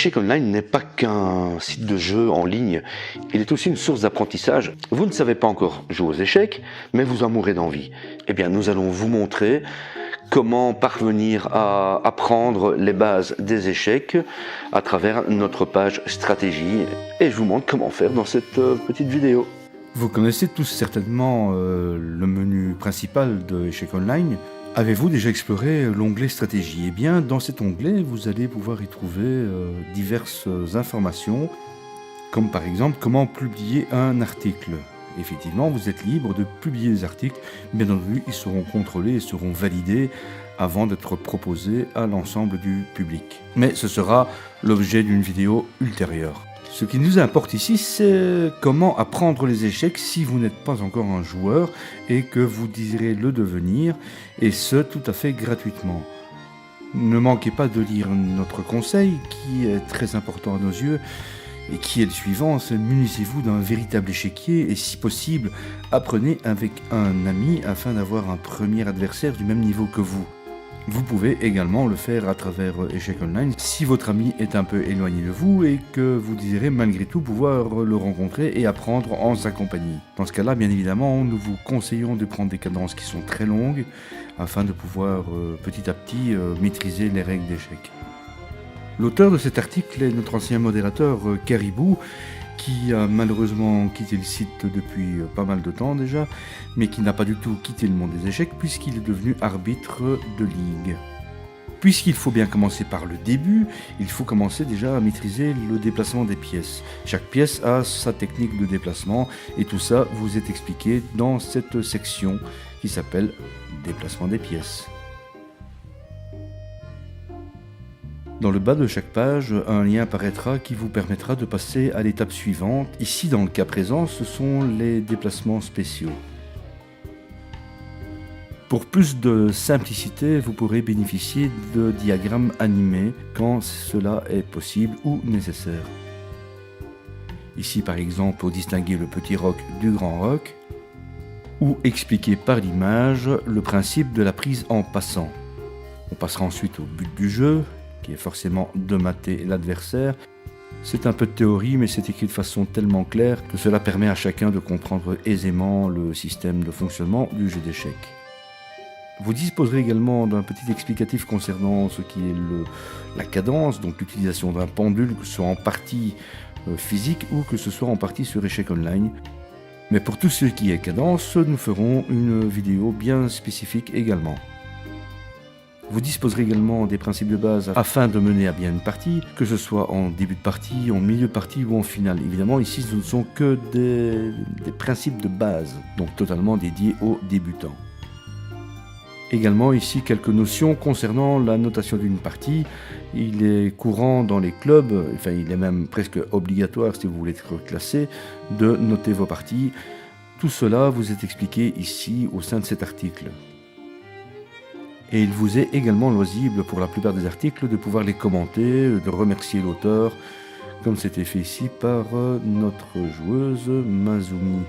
Échecs Online n'est pas qu'un site de jeu en ligne, il est aussi une source d'apprentissage. Vous ne savez pas encore jouer aux échecs, mais vous en mourrez d'envie. Eh bien, nous allons vous montrer comment parvenir à apprendre les bases des échecs à travers notre page stratégie. Et je vous montre comment faire dans cette petite vidéo. Vous connaissez tous certainement le menu principal de Échecs Online. Avez-vous déjà exploré l'onglet stratégie? Eh bien, dans cet onglet, vous allez pouvoir y trouver diverses informations, comme par exemple comment publier un article. Effectivement, vous êtes libre de publier des articles. Bien entendu, ils seront contrôlés et seront validés avant d'être proposés à l'ensemble du public. Mais ce sera l'objet d'une vidéo ultérieure. Ce qui nous importe ici, c'est comment apprendre les échecs si vous n'êtes pas encore un joueur et que vous désirez le devenir, et ce, tout à fait gratuitement. Ne manquez pas de lire notre conseil, qui est très important à nos yeux, et qui est le suivant: munissez-vous d'un véritable échiquier, et si possible, apprenez avec un ami afin d'avoir un premier adversaire du même niveau que vous. Vous pouvez également le faire à travers Échecs Online si votre ami est un peu éloigné de vous et que vous désirez malgré tout pouvoir le rencontrer et apprendre en sa compagnie. Dans ce cas-là, bien évidemment, nous vous conseillons de prendre des cadences qui sont très longues afin de pouvoir petit à petit maîtriser les règles d'échecs. L'auteur de cet article est notre ancien modérateur Caribou, qui a malheureusement quitté le site depuis pas mal de temps déjà, mais qui n'a pas du tout quitté le monde des échecs puisqu'il est devenu arbitre de ligue. Puisqu'il faut bien commencer par le début, il faut commencer déjà à maîtriser le déplacement des pièces. Chaque pièce a sa technique de déplacement et tout ça vous est expliqué dans cette section qui s'appelle déplacement des pièces. Dans le bas de chaque page, un lien apparaîtra qui vous permettra de passer à l'étape suivante. Ici, dans le cas présent, ce sont les déplacements spéciaux. Pour plus de simplicité, vous pourrez bénéficier de diagrammes animés quand cela est possible ou nécessaire. Ici, par exemple, pour distinguer le petit roc du grand roc, ou expliquer par l'image le principe de la prise en passant. On passera ensuite au but du jeu, qui est forcément de mater l'adversaire. C'est un peu de théorie, mais c'est écrit de façon tellement claire que cela permet à chacun de comprendre aisément le système de fonctionnement du jeu d'échecs. Vous disposerez également d'un petit explicatif concernant ce qui est la cadence, donc l'utilisation d'un pendule, que ce soit en partie physique ou que ce soit en partie sur Échecs Online. Mais pour tout ce qui est cadence, nous ferons une vidéo bien spécifique également. Vous disposerez également des principes de base afin de mener à bien une partie, que ce soit en début de partie, en milieu de partie ou en finale. Évidemment, ici, ce ne sont que des principes de base, donc totalement dédiés aux débutants. Également ici quelques notions concernant la notation d'une partie. Il est courant dans les clubs, enfin il est même presque obligatoire si vous voulez être classé, de noter vos parties. Tout cela vous est expliqué ici au sein de cet article. Et il vous est également loisible pour la plupart des articles de pouvoir les commenter, de remercier l'auteur, comme c'était fait ici par notre joueuse Mazumi.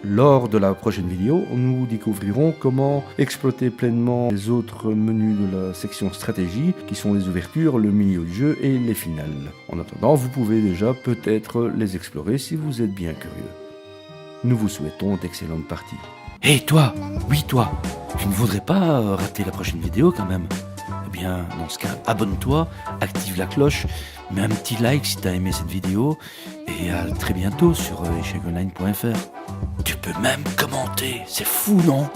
Lors de la prochaine vidéo, nous découvrirons comment exploiter pleinement les autres menus de la section stratégie, qui sont les ouvertures, le milieu du jeu et les finales. En attendant, vous pouvez déjà peut-être les explorer si vous êtes bien curieux. Nous vous souhaitons d'excellentes parties. Hé toi, oui toi, tu ne voudrais pas rater la prochaine vidéo quand même? Eh bien, dans ce cas, abonne-toi, active la cloche, mets un petit like si tu as aimé cette vidéo, et à très bientôt sur echeckonline.fr. Tu peux même commenter, c'est fou non?